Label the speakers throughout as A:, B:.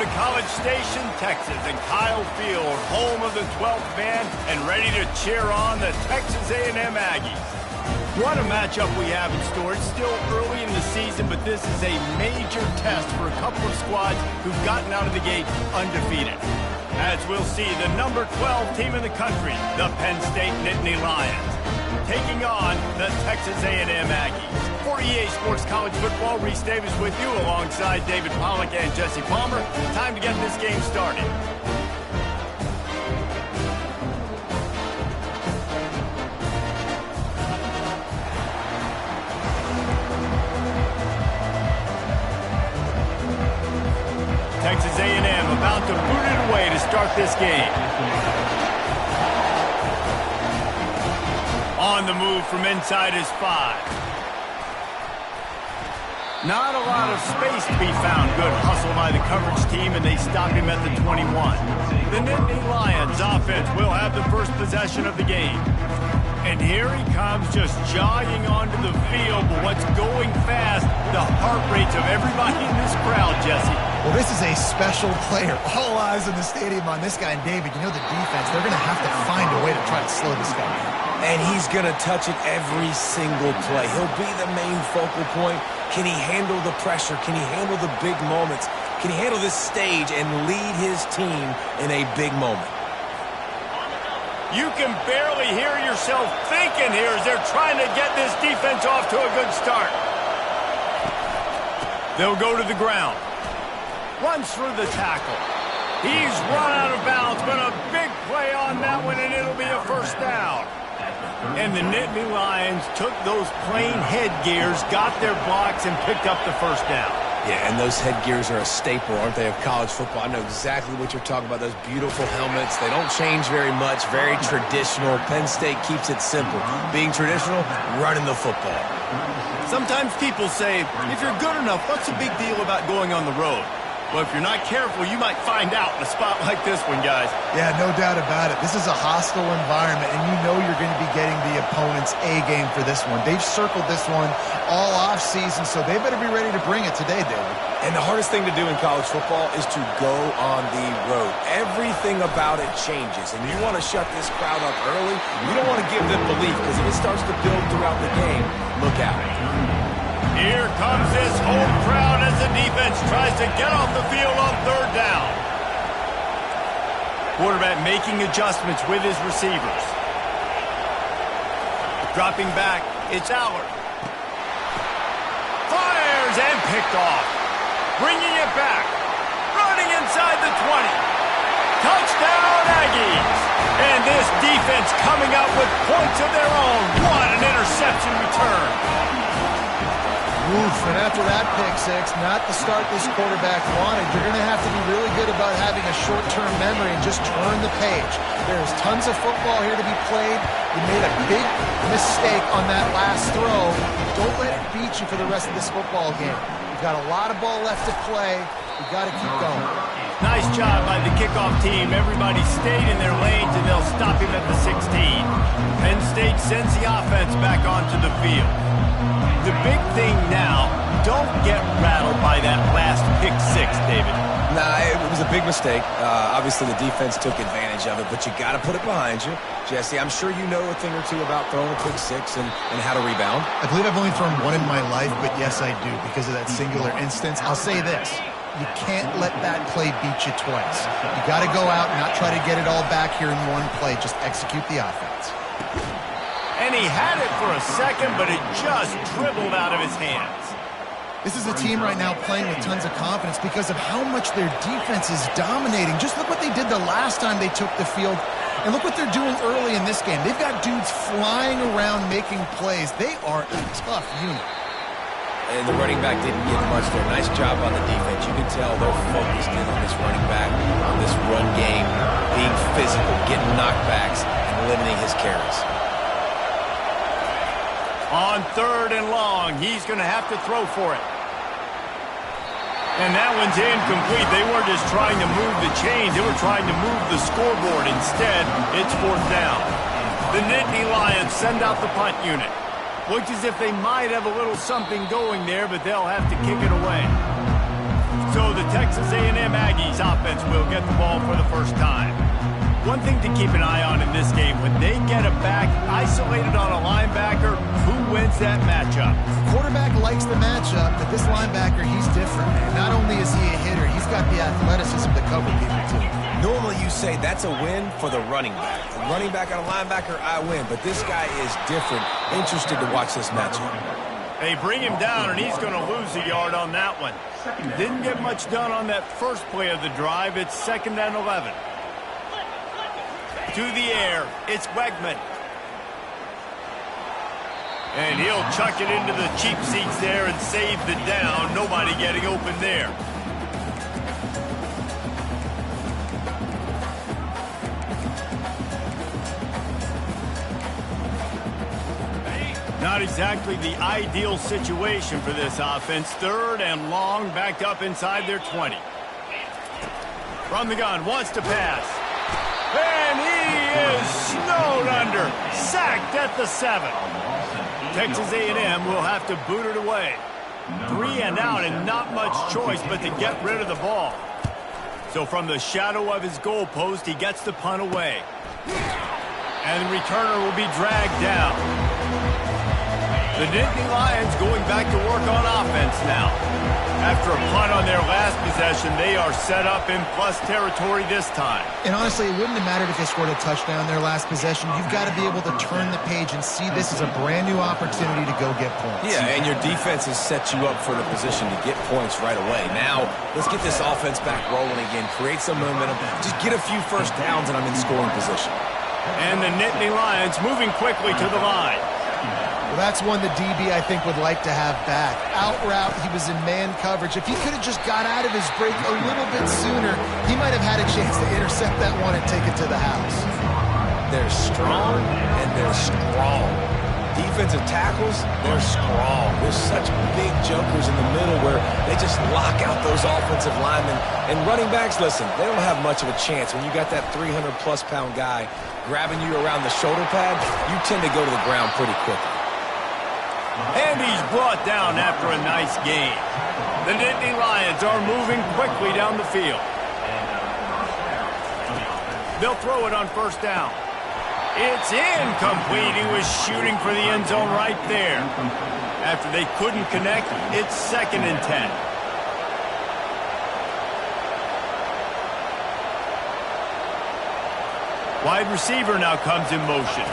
A: to College Station, Texas, and Kyle Field, home of the 12th man, and ready to cheer on the Texas A&M Aggies. What a matchup we have in store. It's still early in the season, but this is a major test for a couple of squads who've gotten out of the gate undefeated. As we'll see, the number 12 team in the country, the Penn State Nittany Lions, taking on the Texas A&M Aggies. For EA Sports College Football, Reese Davis with you alongside David Pollack and Jesse Palmer. Time to get this game started. Texas A&M about to boot it away to start this game. On the move from inside is 5. Not a lot of space to be found. Good hustle by the coverage team, and they stop him at the 21. The Nittany Lions offense will have the first possession of the game. And here he comes, just jogging onto the field. But what's going fast? The heart rates of everybody in this crowd, Jesse.
B: Well, this is a special player. All eyes in the stadium on this guy. And David, you know the defense, they're going to have to find a way to try to slow this guy down.
C: And he's going to touch it every single play. He'll be the main focal point. Can he handle the pressure? Can he handle the big moments? Can he handle this stage and lead his team in a big moment?
A: You can barely hear yourself thinking here as they're trying to get this defense off to a good start. They'll go to the ground. Runs through the tackle. He's run out of bounds, but a big play on that one, and it'll be a first down. And the Nittany Lions took those plain headgears, got their blocks, and picked up the first down.
C: Yeah, and those headgears are a staple, aren't they, of college football? I know exactly what you're talking about, those beautiful helmets. They don't change very much, very traditional. Penn State keeps it simple. Being traditional, running the football.
A: Sometimes people say, if you're good enough, what's the big deal about going on the road? Well, if you're not careful, you might find out in a spot like this one, guys.
B: Yeah, no doubt about it. This is a hostile environment, and you know you're going to be getting the opponent's A-game for this one. They've circled this one all off-season, so they better be ready to bring it today, David.
C: And the hardest thing to do in college football is to go on the road. Everything about it changes, and you want to shut this crowd up early. You don't want to give them belief, because if it starts to build throughout the game, look out.
A: Here comes this home crowd as the defense tries to get off the field on third down. Quarterback making adjustments with his receivers. Dropping back, it's Allard. Fires and picked off. Bringing it back. Running inside the 20. Touchdown, Aggies. And this defense coming up with points of their own. What an interception return.
B: Oof, and after that pick six, not the start this quarterback wanted. You're going to have to be really good about having a short-term memory and just turn the page. There's tons of football here to be played. You made a big mistake on that last throw. Don't let it beat you for the rest of this football game. You've got a lot of ball left to play. You've got to keep going.
A: Nice job by the kickoff team. Everybody stayed in their lanes, and they'll stop him at the 16. Penn State sends the offense back onto the field. The big thing now, don't get rattled by that last pick six, David.
C: Nah, it was a big mistake. Obviously, the defense took advantage of it, but you got to put it behind you. Jesse, I'm sure you know a thing or two about throwing a pick six and how to rebound.
B: I believe I've only thrown one in my life, but yes, I do, because of that singular instance. I'll say this. You can't let that play beat you twice. You got to go out and not try to get it all back here in one play. Just execute the offense.
A: And he had it for a second, but it just dribbled out of his hands.
B: This is a team right now playing with tons of confidence because of how much their defense is dominating. Just look what they did the last time they took the field, and look what they're doing early in this game. They've got dudes flying around making plays. They are a tough unit.
C: And the running back didn't get much there. Nice job on the defense. You can tell they're focused in on this running back, on this run game, being physical, getting knockbacks, and limiting his carries.
A: On third and long, he's going to have to throw for it. And that one's incomplete. They weren't just trying to move the chains. They were trying to move the scoreboard. Instead, it's fourth down. The Nittany Lions send out the punt unit. Looks as if they might have a little something going there, but they'll have to kick it away. So the Texas A&M Aggies offense will get the ball for the first time. One thing to keep an eye on in this game, when they get a back isolated on a linebacker, who wins that matchup?
B: Quarterback likes the matchup, but this linebacker, he's different, man. Not only is he a hitter, he's got the athleticism to cover people, too.
C: Normally you say that's a win for the running back. The running back on a linebacker, I win. But this guy is different. Interested to watch this matchup.
A: They bring him down, and he's going to lose a yard on that one. Didn't get much done on that first play of the drive. It's 2nd and 11. To the air, it's Wegman. And he'll chuck it into the cheap seats there and save the down. Nobody getting open there. Not exactly the ideal situation for this offense. 3rd and long, backed up inside their 20. From the gun, wants to pass. And he is snowed under. Sacked at the 7. Texas A&M will have to boot it away. 3 and out and not much choice but to get rid of the ball. So from the shadow of his goalpost, he gets the punt away. And the returner will be dragged down. The Nittany Lions going back to work on offense now. After a punt on their last possession, they are set up in plus territory this time.
B: And honestly, it wouldn't have mattered if they scored a touchdown their last possession. You've got to be able to turn the page and see this as a brand new opportunity to go get points.
C: Yeah, and your defense has set you up for the position to get points right away. Now, let's get this offense back rolling again, create some momentum, just get a few first downs, and I'm in scoring position.
A: And the Nittany Lions moving quickly to the line.
B: Well, that's one the DB, I think, would like to have back. Out route, he was in man coverage. If he could have just got out of his break a little bit sooner, he might have had a chance to intercept that one and take it to the house.
C: They're strong, and they're strong. Defensive tackles, they're strong. There's such big jumpers in the middle where they just lock out those offensive linemen. And running backs, listen, they don't have much of a chance. When you got that 300-plus pound guy grabbing you around the shoulder pad, you tend to go to the ground pretty quickly.
A: And he's brought down after a nice gain. The Nittany Lions are moving quickly down the field. They'll throw it on 1st down. It's incomplete. He was shooting for the end zone right there. After they couldn't connect, it's 2nd and 10. Wide receiver now comes in motion.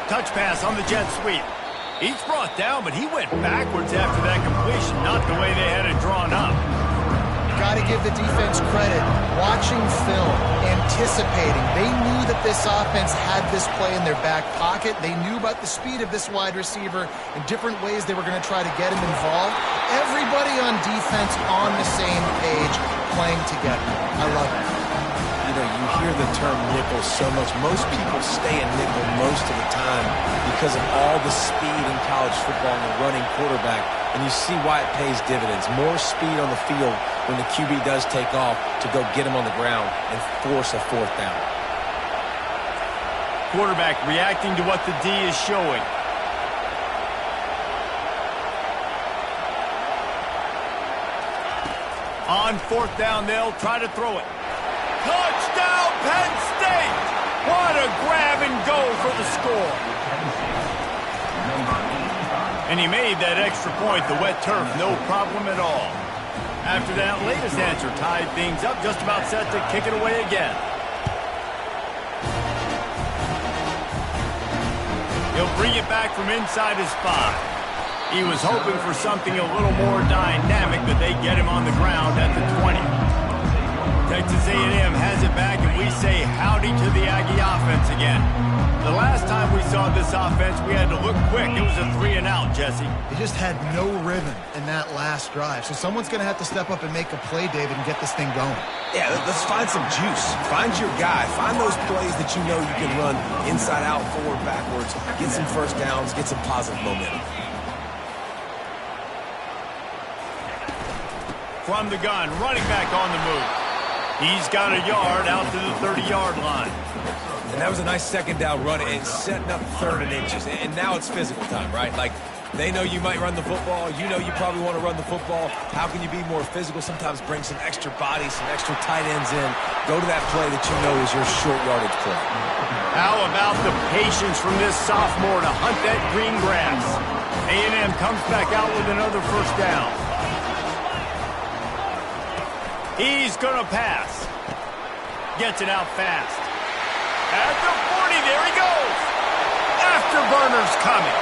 A: Touch pass on the jet sweep. He's brought down, but he went backwards after that completion, not the way they had it drawn up.
B: Got to give the defense credit. Watching film, anticipating. They knew that this offense had this play in their back pocket. They knew about the speed of this wide receiver and different ways they were going to try to get him involved. Everybody on defense on the same page, playing together. I love it.
C: You know, you hear the term nickel so much. Most people stay in nickel most of the time because of all the speed in college football and the running quarterback. And you see why it pays dividends. More speed on the field when the QB does take off to go get him on the ground and force a 4th down.
A: Quarterback reacting to what the D is showing. On 4th down, they'll try to throw it. Touchdown, Penn State! What a grab and go for the score. And he made that extra point, the wet turf, no problem at all. After that latest answer tied things up, just about set to kick it away again. He'll bring it back from inside his 5. He was hoping for something a little more dynamic, but they get him on the ground at the 20. Texas A&M has it back, and we say howdy to the Aggie offense again. The last time we saw this offense, we had to look quick. It was a 3 and out, Jesse.
B: They just had no rhythm in that last drive. So someone's going to have to step up and make a play, David, and get this thing going.
C: Yeah, let's find some juice. Find your guy. Find those plays that you know you can run inside out, forward, backwards. Get some first downs. Get some positive momentum.
A: From the gun, running back on the move. He's got a yard out to the 30-yard line.
C: And that was a nice 2nd down run and setting up 3rd and inches. And now it's physical time, right? Like, They know you might run the football. You know you probably want to run the football. How can you be more physical? Sometimes bring some extra bodies, some extra tight ends in. Go to that play that you know is your short yardage play.
A: How about the patience from this sophomore to hunt that green grass? A&M comes back out with another first down. He's going to pass. Gets it out fast. At the 40, there he goes. Afterburner's coming.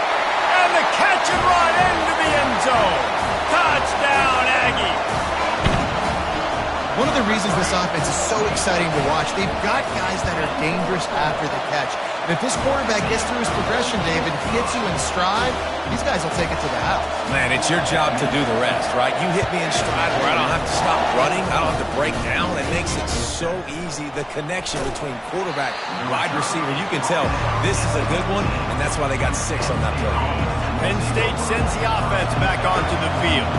A: And the catch and run into the end zone. Touchdown, Aggie.
B: One of the reasons this offense is so exciting to watch, they've got guys that are dangerous after the catch. And if this quarterback gets through his progression, David, if he gets you in stride, these guys will take it to the house.
C: Man, it's your job to do the rest, right? You hit me in stride where I don't have to stop running. I don't have to break down. It makes it so easy. The connection between quarterback and wide receiver, you can tell this is a good one, and that's why they got 6 on that play.
A: Penn State sends the offense back onto the field.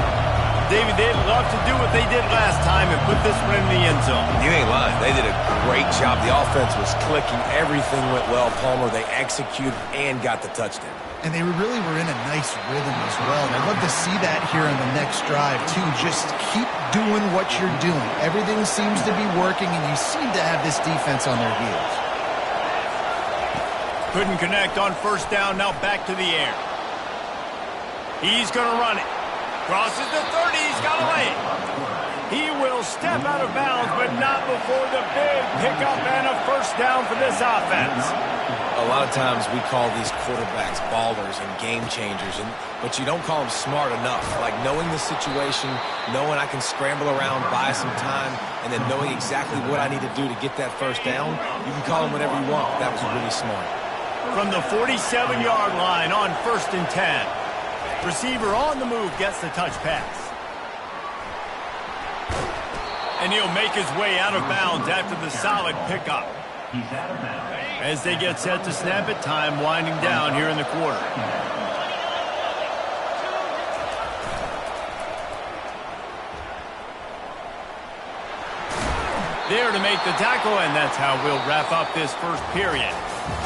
A: David, they'd love to do what they did last time and put this one in the end zone.
C: You ain't lying. They did a great job. The offense was clicking. Everything went well. Palmer, they executed and got the touchdown.
B: And they really were in a nice rhythm as well. And I'd love to see that here on the next drive, too. Just keep doing what you're doing. Everything seems to be working, and you seem to have this defense on their heels.
A: Couldn't connect on first down. Now back to the air. He's going to run it. Crosses the 30. He's got a lane. He will step out of bounds, but not before the big pickup and a first down for this offense.
C: A lot of times we call these quarterbacks ballers and game changers, but you don't call them smart enough. Like knowing the situation, knowing I can scramble around, buy some time, and then knowing exactly what I need to do to get that first down, you can call them whatever you want. That was really smart.
A: From the 47-yard line on 1st and 10. Receiver on the move gets the touch pass. And he'll make his way out of bounds after the solid pickup. As they get set to snap it, time winding down here in the quarter. There to make the tackle, and that's how we'll wrap up this first period.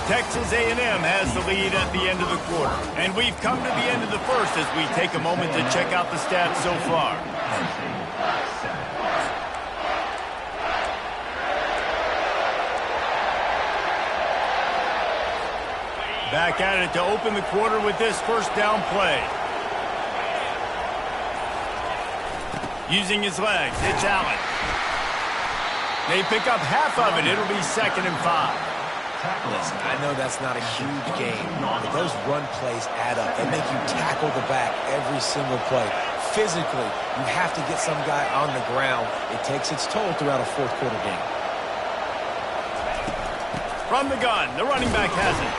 A: Texas A&M has the lead at the end of the quarter. And we've come to the end of the first as we take a moment to check out the stats so far. Back at it to open the quarter with this first down play. Using his legs, it's Allen. They pick up half of it. It'll be 2nd and 5.
C: Listen, I know that's not a huge game, but those run plays add up. They make you tackle the back every single play. Physically, you have to get some guy on the ground. It takes its toll throughout a fourth-quarter game.
A: From the gun, the running back has it.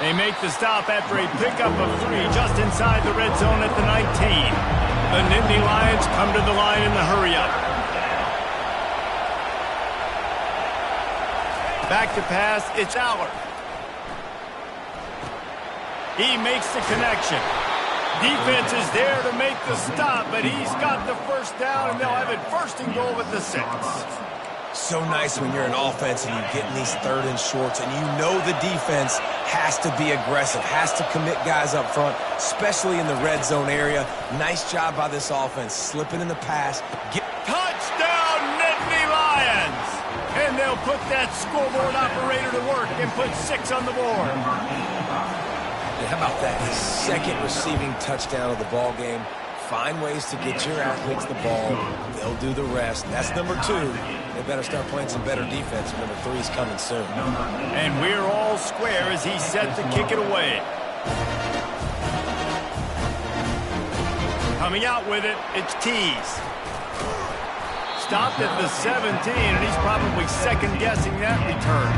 A: They make the stop after a pickup of 3 just inside the red zone at the 19. The Nittany Lions come to the line in the hurry-up. Back to pass, it's Allard. He makes the connection. Defense is there to make the stop, but he's got the first down, and they'll have it 1st and goal at the 6.
C: So nice when you're an offense and you get in these 3rd and shorts, and you know the defense has to be aggressive, has to commit guys up front, especially in the red zone area. Nice job by this offense, slipping in the pass.
A: Touchdown, Nittany Lions! And they'll put that scoreboard operator to work and put 6 on the board.
C: How about that? His 2nd receiving touchdown of the ball game. Find ways to get your athletes the ball. They'll do the rest. That's number 2. They better start playing some better defense. Number 3 is coming soon.
A: And we're all square as he's set to kick it away. Coming out with it, it's Tease. Stopped at the 17, and he's probably second-guessing that return.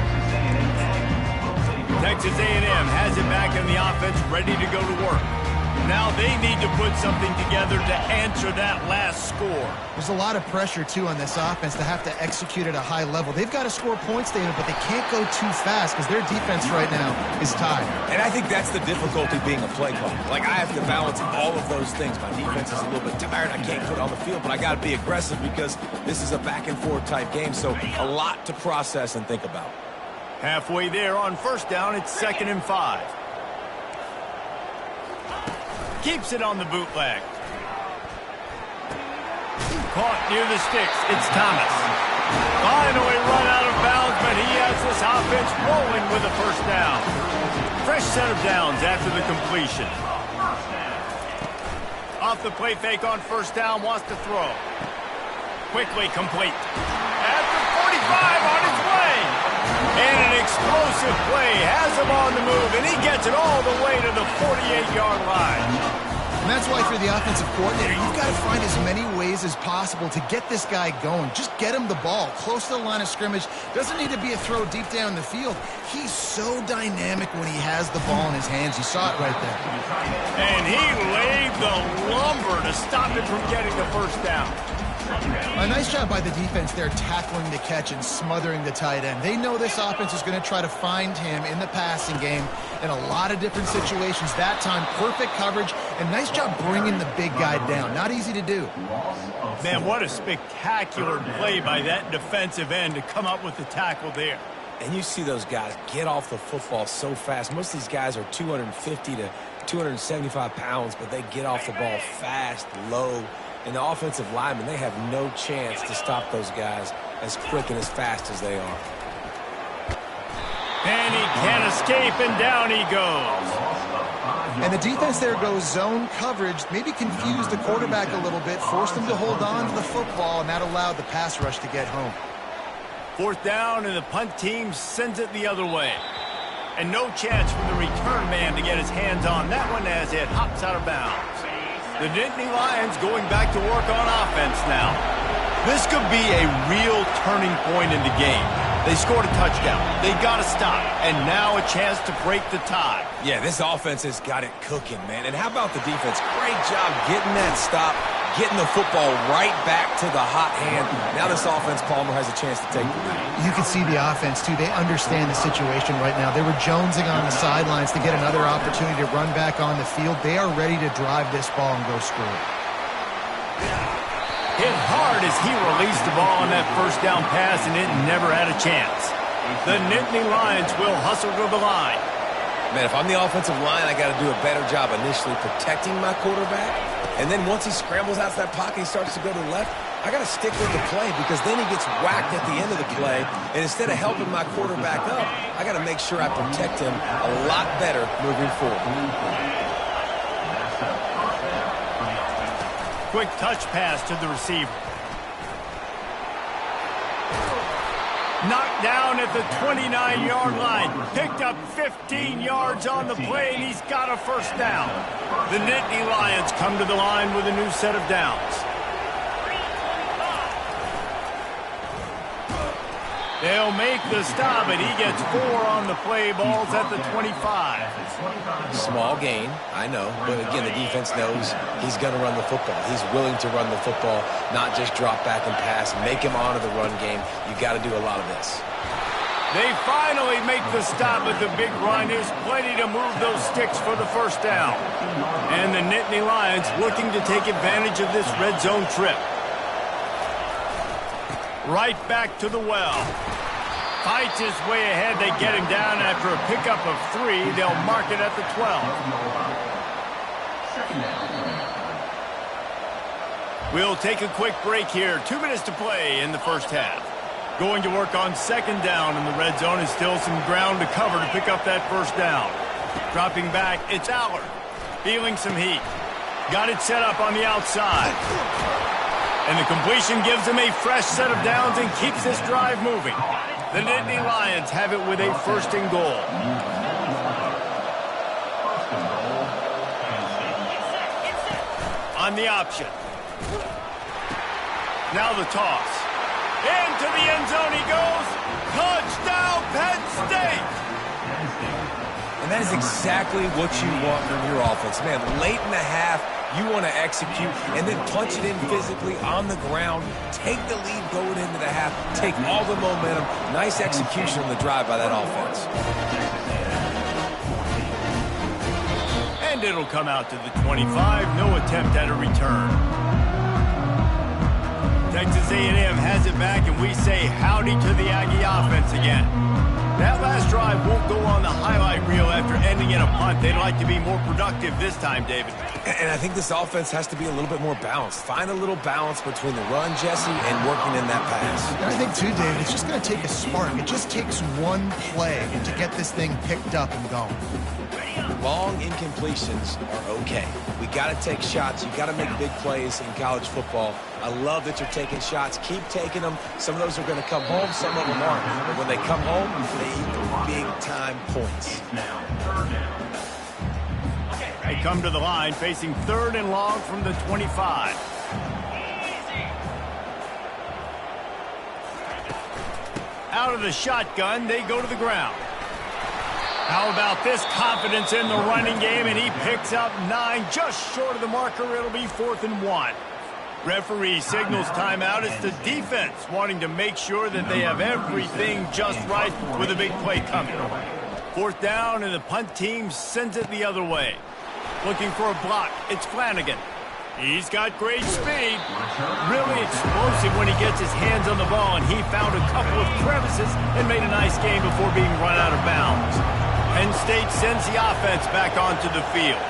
A: Texas A&M has it back in the offense, ready to go to work. Now they need to put something together to answer that last score.
B: There's a lot of pressure, too, on this offense to have to execute at a high level. They've got to score points, David, but they can't go too fast because their defense right now is tied.
C: And I think that's the difficulty being a play caller. Like, I have to balance all of those things. My defense is a little bit tired. I can't put it on the field, but I got to be aggressive because this is a back-and-forth type game, so a lot to process and think about.
A: Halfway there on first down, it's 2nd and 5. Keeps it on the bootleg. Caught near the sticks. It's Thomas. Finally run out of bounds, but he has this offense rolling with a first down. Fresh set of downs after the completion. Off the play fake on first down, wants to throw. Quickly complete. At the 45 on his way. And an explosive play has him on the move, and he gets it all the way to the 48-yard line.
B: And that's why, if you're the offensive coordinator, you've got to find as many ways as possible to get this guy going. Just get him the ball close to the line of scrimmage. Doesn't need to be a throw deep down the field. He's so dynamic when he has the ball in his hands. You saw it right there.
A: And he laid the lumber to stop him from getting the first down.
B: A nice job by the defense there, tackling the catch and smothering the tight end. They know this offense is going to try to find him in the passing game in a lot of different situations. That time, perfect coverage, and nice job bringing the big guy down. Not easy to do.
A: Man, what a spectacular play by that defensive end to come up with the tackle there.
C: And you see those guys get off the football so fast. Most of these guys are 250 to 275 pounds, but they get off the ball fast, low. And the offensive linemen, they have no chance to stop those guys as quick and as fast as they are.
A: And he can't escape, and down he goes.
B: And the defense there goes zone coverage, maybe confused the quarterback a little bit, forced him to hold on to the football, and that allowed the pass rush to get home.
A: Fourth down, and the punt team sends it the other way. And no chance for the return man to get his hands on that one as it hops out of bounds. The Nittany Lions going back to work on offense now. This could be a real turning point in the game. They scored a touchdown. They got to stop. And now a chance to break the tie.
C: Yeah, this offense has got it cooking, man. And how about the defense? Great job getting that stop, getting the football right back to the hot hand. Now this offense, Palmer, has a chance to take the lead.
B: You can see the offense, too. They understand the situation right now. They were jonesing on the sidelines to get another opportunity to run back on the field. They are ready to drive this ball and go score.
A: Hit hard as he released the ball on that first down pass, and it never had a chance. The Nittany Lions will hustle to the line.
C: Man, if I'm the offensive line, I got to do a better job initially protecting my quarterback. And then once he scrambles out of that pocket, he starts to go to the left, I got to stick with the play because then he gets whacked at the end of the play. And instead of helping my quarterback up, I got to make sure I protect him a lot better moving forward.
A: Quick touch pass to the receiver. Knocked down at the 29-yard line. Picked up 15 yards on the play, and he's got a first down. The Nittany Lions come to the line with a new set of downs. They'll make the stop, and he gets 4 on the play. Balls at the 25.
C: Small gain, I know. But again, the defense knows he's going to run the football. He's willing to run the football, not just drop back and pass. Make him honor the run game. You got to do a lot of this.
A: They finally make the stop at the big run. There's plenty to move those sticks for the first down. And the Nittany Lions looking to take advantage of this red zone trip. Right back to the well. Fights his way ahead. They get him down after a pickup of 3. They'll mark it at the 12. We'll take a quick break here. 2 minutes to play in the first half. Going to work on second down in the red zone. Is still some ground to cover to pick up that first down. Dropping back, it's Allard. Feeling some heat. Got it set up on the outside. And the completion gives him a fresh set of downs and keeps this drive moving. The Nittany Lions have it with a first and goal. On the option. Now the toss. Into the end zone he goes. Touchdown, Penn State!
C: And that is exactly what you want from your offense. Man, late in the half, you want to execute and then punch it in physically on the ground. Take the lead going into the half. Take all the momentum. Nice execution on the drive by that offense.
A: And it'll come out to the 25. No attempt at a return. Texas A&M has it back, and we say howdy to the Aggie offense again. That last drive won't go on the highlight reel after ending in a punt. They'd like to be more productive this time, David.
C: And I think this offense has to be a little bit more balanced. Find a little balance between the run, Jesse, and working in that pass.
B: And I think, too, David, it's just going to take a spark. It just takes one play to get this thing picked up and going.
C: Long incompletions are okay. We got to take shots. You got to make big plays in college football. I love that you're taking shots. Keep taking them. Some of those are going to come home. Some of them aren't. But when they come home, they equal big-time points.
A: They come to the line facing 3rd and long from the 25. Out of the shotgun, they go to the ground. How about this confidence in the running game, and he picks up 9, just short of the marker. It'll be 4th and 1. Referee signals timeout. It's the defense wanting to make sure that they have everything just right with a big play coming. 4th down, and the punt team sends it the other way. Looking for a block. It's Flanagan. He's got great speed. Really explosive when he gets his hands on the ball, and he found a couple of crevices and made a nice game before being run out of bounds. Penn State sends the offense back onto the field.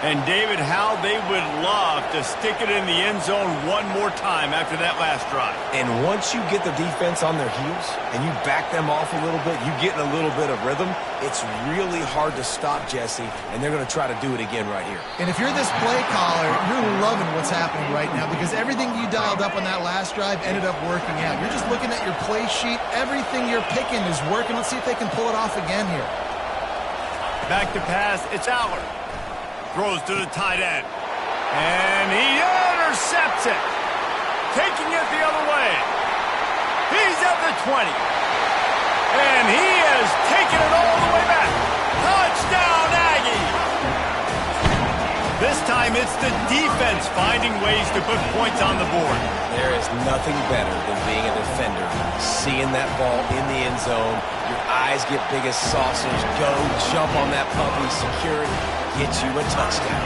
A: And, David, how they would love to stick it in the end zone one more time after that last drive.
C: And once you get the defense on their heels and you back them off a little bit, you get in a little bit of rhythm, it's really hard to stop, Jesse, and they're going to try to do it again right here.
B: And if you're this play caller, you're loving what's happening right now because everything you dialed up on that last drive ended up working out. You're just looking at your play sheet. Everything you're picking is working. Let's see if they can pull it off again here.
A: Back to pass. It's Aller. Throws to the tight end. And he intercepts it. Taking it the other way. He's at the 20. And he has taken it all the way back. Touchdown, Aggie! This time it's the defense finding ways to put points on the board.
C: There is nothing better than being a defender. Seeing that ball in the end zone. Your eyes get big as saucers. Go, jump on that puppy, secure it. Get you a touchdown.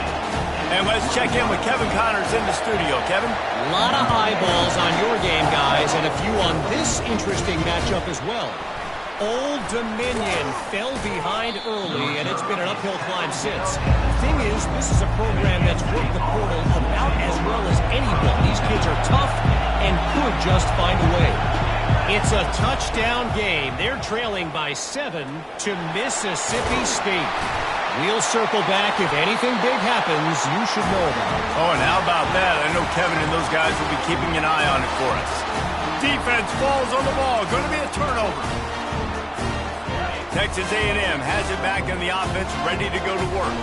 A: And let's check in with Kevin Connors in the studio. Kevin?
D: A lot of eyeballs on your game, guys, and a few on this interesting matchup as well. Old Dominion fell behind early, and it's been an uphill climb since. The thing is, this is a program that's worked the portal about as well as anyone. These kids are tough and could just find a way. It's a touchdown game. They're trailing by 7 to Mississippi State. We'll circle back. If anything big happens, you should know about it.
A: Oh, and how about that? I know Kevin and those guys will be keeping an eye on it for us. Defense falls on the ball. Going to be a turnover. Texas A&M has it back in the offense, ready to go to work.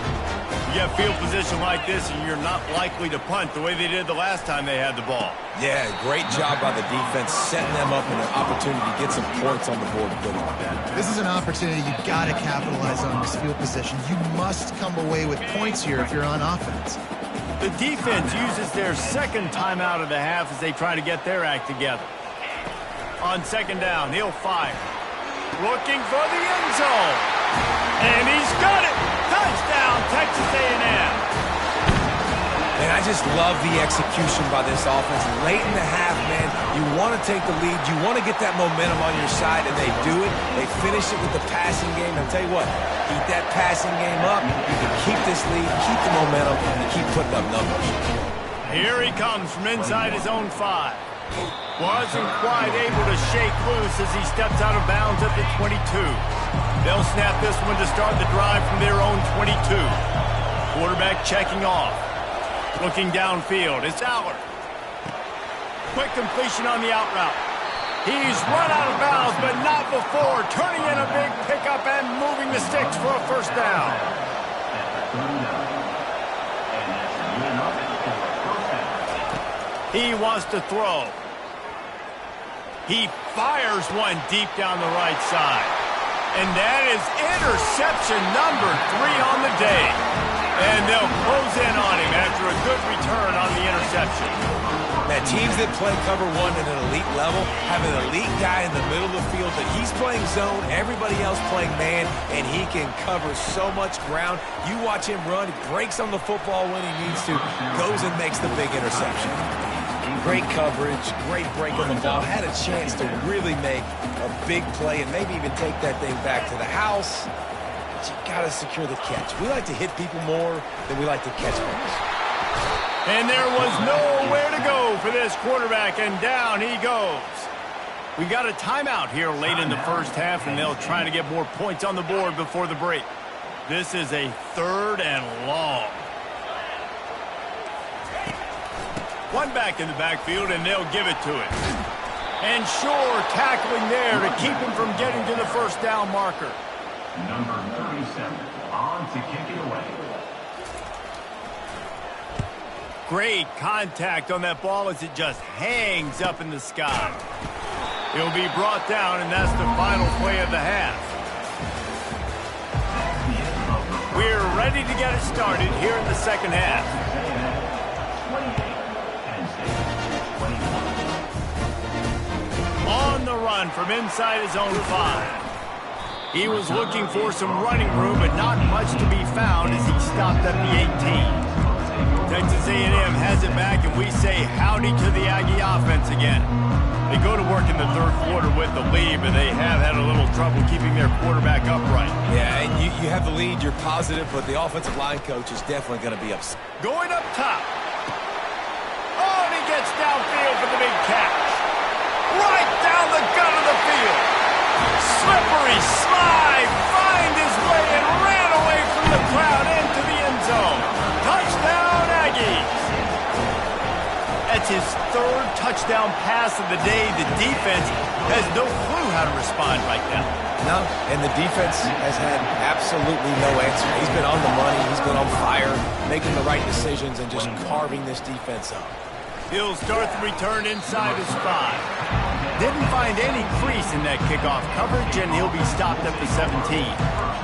A: You get field position like this, and you're not likely to punt the way they did the last time they had the ball.
C: Yeah, great job by the defense, setting them up in an opportunity to get some points on the board.
B: This is an opportunity you've got to capitalize on this field position. You must come away with points here if you're on offense.
A: The defense uses their second timeout of the half as they try to get their act together. On 2nd down, he'll fire. Looking for the end zone. And he's got it. Touchdown, Texas A&M.
C: And I just love the execution by this offense. Late in the half, man, you want to take the lead. You want to get that momentum on your side, and they do it. They finish it with the passing game. I'll tell you what, keep that passing game up. You can keep this lead, keep the momentum, and keep putting up numbers.
A: Here he comes from inside his own 5. Wasn't quite able to shake loose as he steps out of bounds at the 22. They'll snap this one to start the drive from their own 22. Quarterback checking off. Looking downfield, it's Aller. Quick completion on the out route. He's run out of bounds, but not before. Turning in a big pickup and moving the sticks for a 1st down. He wants to throw. He fires one deep down the right side. And that is interception number 3 on the day. And they'll close in on him after a good return on the interception.
C: Man, teams that play cover 1 at an elite level have an elite guy in the middle of the field, but he's playing zone, everybody else playing man, and he can cover so much ground. You watch him run, he breaks on the football when he needs to, goes and makes the big interception. Great coverage, great break on the ball. Had a chance to really make a big play and maybe even take that thing back to the house. But you got to secure the catch. We like to hit people more than we like to catch balls.
A: And there was nowhere to go for this quarterback, and down he goes. We got a timeout here late in the first half, and they'll try to get more points on the board before the break. This is a 3rd and long. One back in the backfield, and they'll give it to it. And sure, tackling there to keep him from getting to the first down marker.
E: Number 37, on to kick it away.
A: Great contact on that ball as it just hangs up in the sky. He'll be brought down, and that's the final play of the half. We're ready to get it started here in the second half. On the run from inside his own 5. He was looking for some running room, but not much to be found as he stopped at the 18. Texas A&M has it back, and we say howdy to the Aggie offense again. They go to work in the 3rd quarter with the lead, but they have had a little trouble keeping their quarterback upright.
C: Yeah, and you have the lead, you're positive, but the offensive line coach is definitely going to be upset.
A: Going up top. Oh, and he gets downfield for the big catch. Right down the gut of the field. Slippery slide, find his way and ran away from the crowd into the end zone. Touchdown, Aggies. That's his 3rd touchdown pass of the day. The defense has no clue how to respond right now.
C: No, and the defense has had absolutely no answer. He's been on the money. He's been on fire, making the right decisions and just carving this defense up.
A: He'll start the return inside his 5. Didn't find any crease in that kickoff coverage, and he'll be stopped at the 17.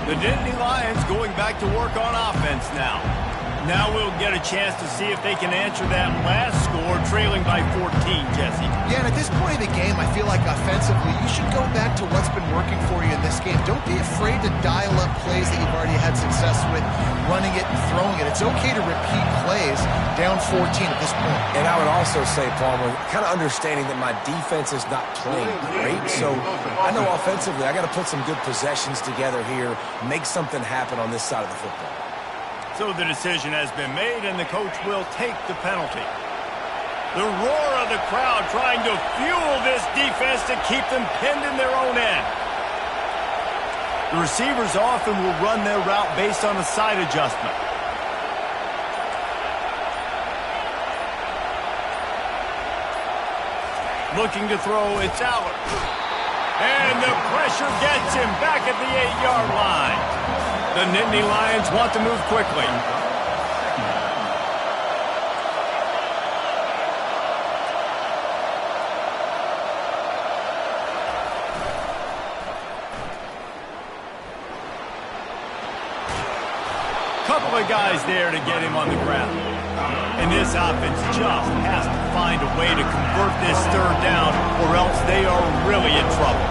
A: The Nittany Lions going back to work on offense now. Now we'll get a chance to see if they can answer that last score, trailing by 14, Jesse.
B: Yeah, and at this point of the game, I feel like offensively, you should go back to what's been working for you in this game. Don't be afraid to dial up plays that you've already had success with, running it and throwing it. It's okay to repeat plays down 14 at this point.
C: And I would also say, Palmer, kind of understanding that my defense is not playing great, so I know offensively I got to put some good possessions together here, make something happen on this side of the football.
A: So the decision has been made, and the coach will take the penalty. The roar of the crowd trying to fuel this defense to keep them pinned in their own end. The receivers often will run their route based on a side adjustment. Looking to throw, it's Allen. And the pressure gets him back at the 8-yard line. The Nittany Lions want to move quickly. Couple of guys there to get him on the ground. And this offense just has to find a way to convert this 3rd down, or else they are really in trouble.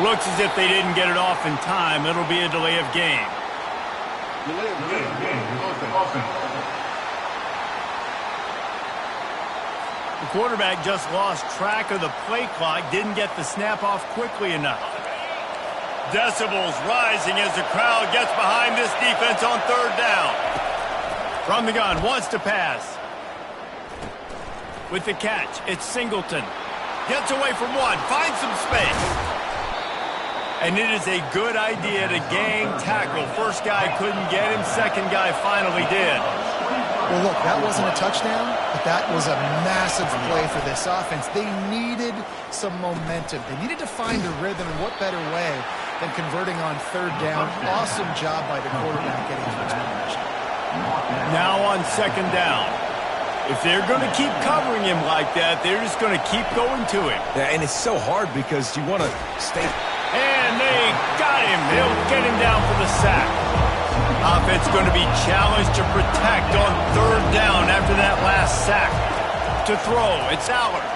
A: Looks as if they didn't get it off in time. It'll be a delay of game. The quarterback just lost track of the play clock, didn't get the snap off quickly enough. Decibels rising as the crowd gets behind this defense on 3rd down. From the gun, wants to pass. With the catch, it's Singleton. Gets away from one, finds some space. And it is a good idea to gang tackle. First guy couldn't get him. Second guy finally did.
B: Well, look, that wasn't a touchdown, but that was a massive play for this offense. They needed some momentum. They needed to find a rhythm, and what better way than converting on 3rd down. Awesome job by the quarterback getting to his position.
A: Now on 2nd down. If they're going to keep covering him like that, they're just going to keep going to him.
C: Yeah, and it's so hard because you want to stay.
A: And they got him. They'll get him down for the sack. Offense going to be challenged to protect on 3rd down after that last sack. To throw, it's Allard.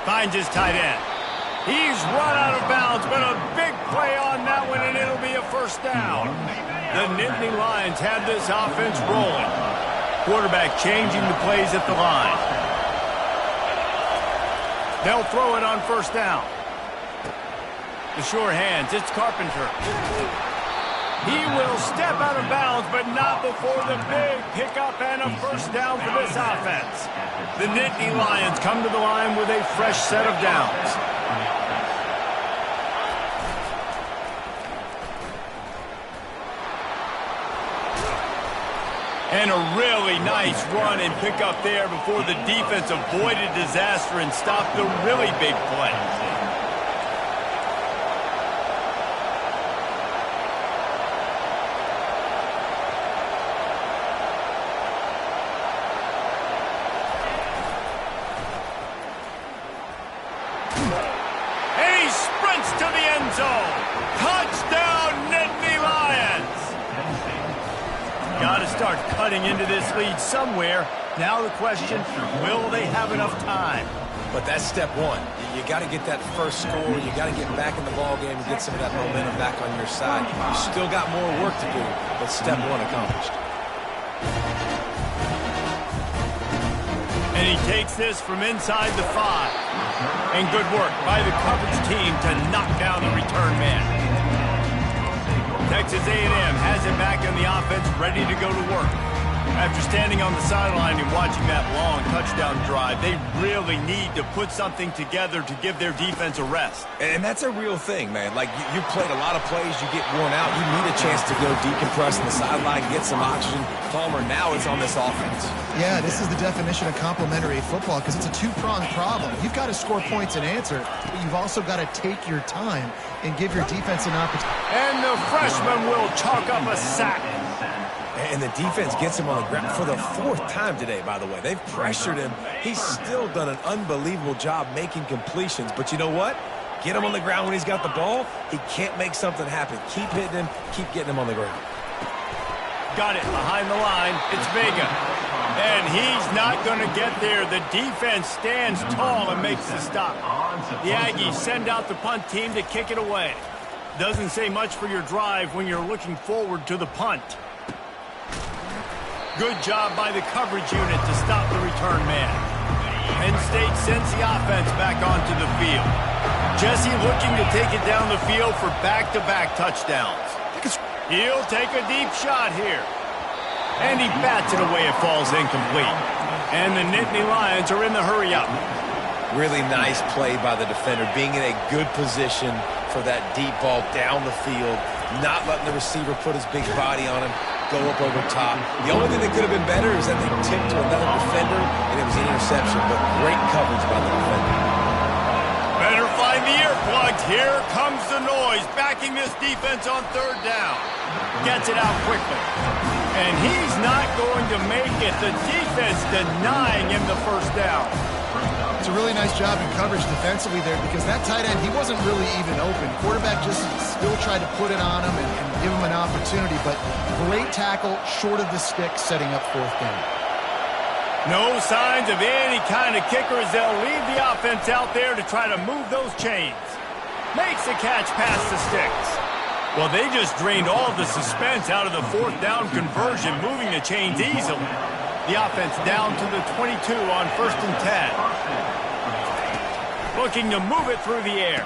A: Finds his tight end. He's run out of bounds, but a big play on that one, and it'll be a 1st down. The Nittany Lions have this offense rolling. Quarterback changing the plays at the line. They'll throw it on 1st down. The sure hands, it's Carpenter. He will step out of bounds, but not before the big pickup and a 1st down for this offense. The Nittany Lions come to the line with a fresh set of downs. And a really nice run and pick up there before the defense avoided disaster and stopped the really big play. And he sprints to the end zone. Touchdown, Nittany Lions! Got to start cutting into this lead somewhere. Now the question, will they have enough time?
C: But that's step one. You got to get that first score. You got to get back in the ball game and get some of that momentum back on your side. You still got more work to do, but step one accomplished.
A: And he takes this from inside the 5. And good work by the coverage team to knock down the return man. Texas A&M has it back on the offense, ready to go to work. After standing on the sideline and watching that long touchdown drive, they really need to put something together to give their defense a rest.
C: And that's a real thing, man. Like, you played a lot of plays, you get worn out, you need a chance to go decompress on the sideline, get some oxygen. Palmer, now it's on this offense.
B: Yeah, this is the definition of complementary football because it's a two-pronged problem. You've got to score points and answer, but you've also got to take your time and give your defense an opportunity.
A: And the freshman will chalk up a sack.
C: And the defense gets him on the ground for the 4th time today, by the way. They've pressured him. He's still done an unbelievable job making completions. But you know what? Get him on the ground when he's got the ball. He can't make something happen. Keep hitting him. Keep getting him on the ground.
A: Got it behind the line. It's Vega. And he's not going to get there. The defense stands tall and makes the stop. The Aggies send out the punt team to kick it away. Doesn't say much for your drive when you're looking forward to the punt. Good job by the coverage unit to stop the return man. Penn State sends the offense back onto the field. Jesse looking to take it down the field for back-to-back touchdowns. He'll take a deep shot here. And he bats it away. It falls incomplete. And the Nittany Lions are in the hurry-up.
C: Really nice play by the defender, being in a good position for that deep ball down the field, not letting the receiver put his big body on him, go up over top. The only thing that could have been better is that they tipped to another defender, and it was an interception, but great coverage by the defender.
A: Better find the earplugs. Here comes the noise, backing this defense on 3rd down. Gets it out quickly. And he's not going to make it. The defense denying him the 1st down.
B: It's a really nice job in coverage defensively there because that tight end, he wasn't really even open. Quarterback just still tried to put it on him and give him an opportunity, but great tackle short of the stick, setting up 4th down.
A: No signs of any kind of kicker as they'll leave the offense out there to try to move those chains. Makes the catch past the sticks. Well, they just drained all of the suspense out of the 4th down conversion, moving the chains easily. The offense down to the 22 on 1st and 10. Looking to move it through the air.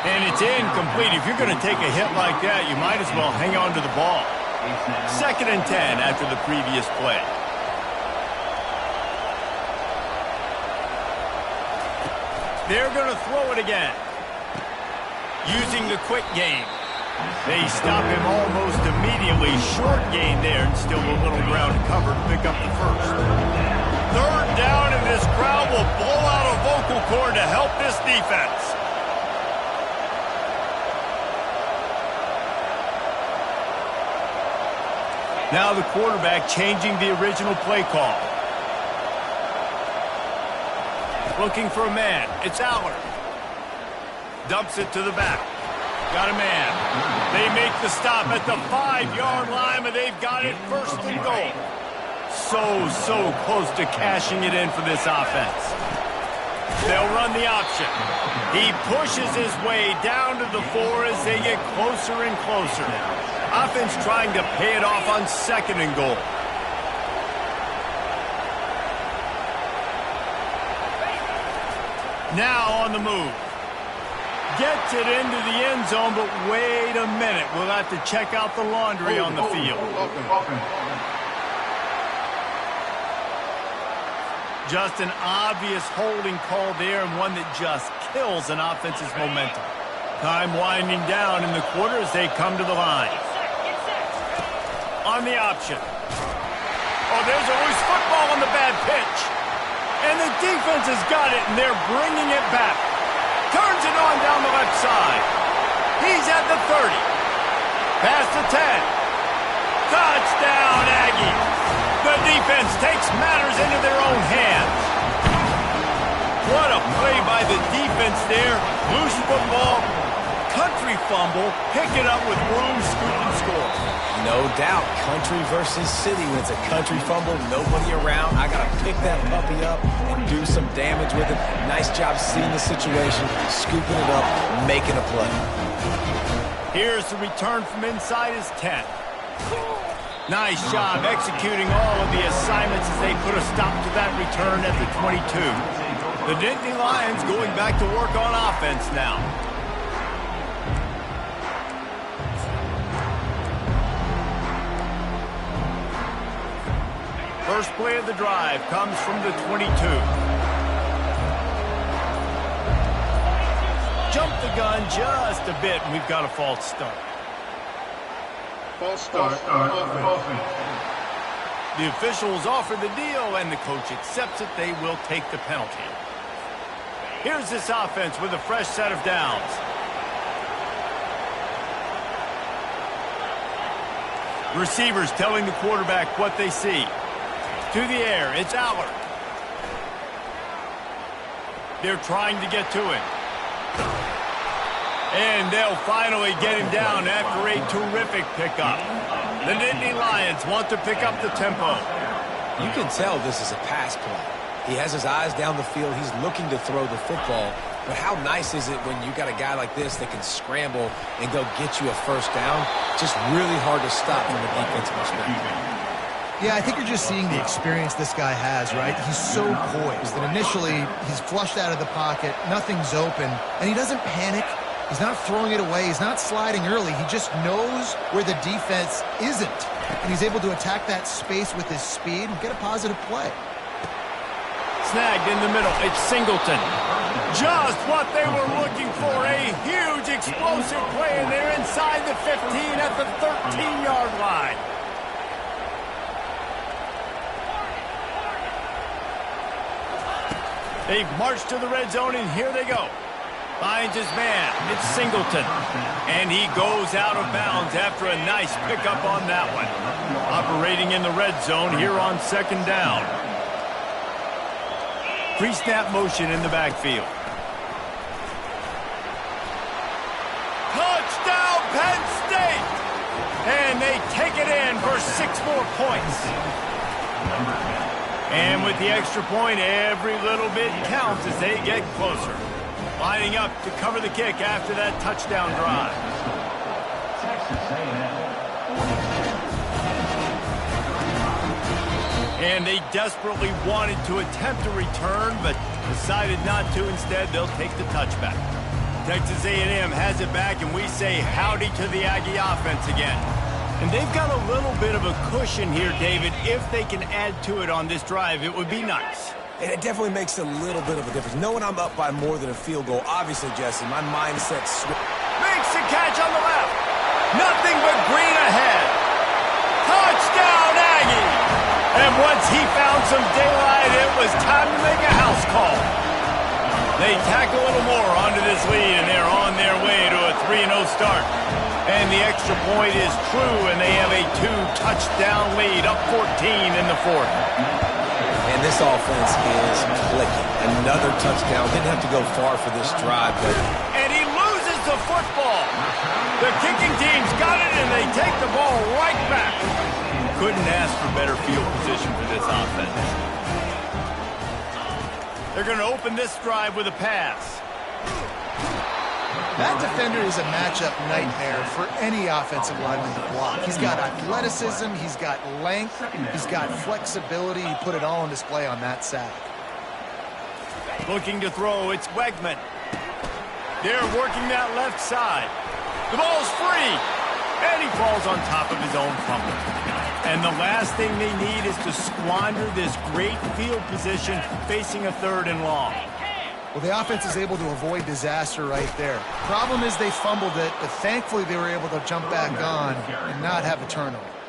A: And it's incomplete. If you're going to take a hit like that, you might as well hang on to the ball. 2nd and 10 after the previous play. They're going to throw it again. Using the quick game. They stop him almost immediately. Short gain there, and still a little ground to cover to pick up the 1st. 3rd down, and this crowd will blow out a vocal cord to help this defense. Now the quarterback changing the original play call. Looking for a man. It's Allard. Dumps it to the back. Got a man. They make the stop at the 5-yard line, but they've got it first and goal. So close to cashing it in for this offense. They'll run the option. He pushes his way down to the 4 as they get closer and closer. Offense trying to pay it off on second and goal. Now on the move. Gets it into the end zone, but wait a minute. We'll have to check out the laundry on the field. Just an obvious holding call there, and one that just kills an offense's momentum. Time winding down in the quarter as they come to the line. On the option. Oh, there's a loose football on the bad pitch. And the defense has got it, and they're bringing it back. Turns it on down the left side. He's at the 30. Past the 10. Touchdown, Aggies. The defense takes matters into their own hands. What a play by the defense there. Loose football, country fumble, pick it up with room, scoop, and score.
C: No doubt, country versus city. When it's a country fumble, nobody around. I got to pick that puppy up and do some damage with it. Nice job seeing the situation, scooping it up, making a play.
A: Here's the return from inside his 10. Nice job executing all of the assignments as they put a stop to that return at the 22. The Nittany Lions going back to work on offense now. First play of the drive comes from the 22. Jump the gun just a bit, and we've got a false start.
E: False start.
A: The officials offer the deal, and the coach accepts it. They will take the penalty. Here's this offense with a fresh set of downs. Receivers telling the quarterback what they see. To the air, it's Allard. They're trying to get to him. And they'll finally get him down after a terrific pickup. The Nittany Lions want to pick up the tempo.
C: You can tell this is a pass play. He has his eyes down the field. He's looking to throw the football. But how nice is it when you got a guy like this that can scramble and go get you a first down? Just really hard to stop from a defensive perspective.
B: Yeah, I think you're just seeing the experience this guy has, right? He's so poised that initially he's flushed out of the pocket, nothing's open, and he doesn't panic. He's not throwing it away. He's not sliding early. He just knows where the defense isn't, and he's able to attack that space with his speed and get a positive play.
A: Snagged in the middle. It's Singleton. Just what they were looking for. A huge explosive play, and they're inside the 15 at the 13-yard line. They've marched to the red zone, and here they go. Finds his man. It's Singleton. And he goes out of bounds after a nice pickup on that one. Operating in the red zone here on second down. Pre-snap motion in the backfield. Touchdown, Penn State! And they take it in for 6 more points. And with the extra point, every little bit counts as they get closer. Lining up to cover the kick after that touchdown drive. And they desperately wanted to attempt a return, but decided not to. Instead, they'll take the touchback. Texas A&M has it back, and we say howdy to the Aggie offense again. And they've got a little bit of a cushion here, David. If they can add to it on this drive, it would be nice.
C: And it definitely makes a little bit of a difference. Knowing I'm up by more than a field goal, obviously, Jesse, my mindset's
A: makes the catch on the left. Nothing but green ahead. Touchdown, Aggie! And once he found some daylight, it was time to make a house call. They tack a little more onto this lead, and they're on their way to a 3-0 start. And the extra point is true, and they have a 2-touchdown lead, up 14 in the fourth.
C: And this offense is clicking. Another touchdown. Didn't have to go far for this drive, but...
A: And he loses the football. The kicking team's got it, and they take the ball right back. Couldn't ask for better field position for this offense. They're going to open this drive with a pass.
B: That defender is a matchup nightmare for any offensive lineman to block. He's got athleticism, he's got length, he's got flexibility. He put it all on display on that sack.
A: Looking to throw, it's Wegman. They're working that left side. The ball's free, and he falls on top of his own fumble. And the last thing they need is to squander this great field position facing a 3rd and long.
B: Well, the offense is able to avoid disaster right there. Problem is they fumbled it, but thankfully they were able to jump back on and not have a turnover.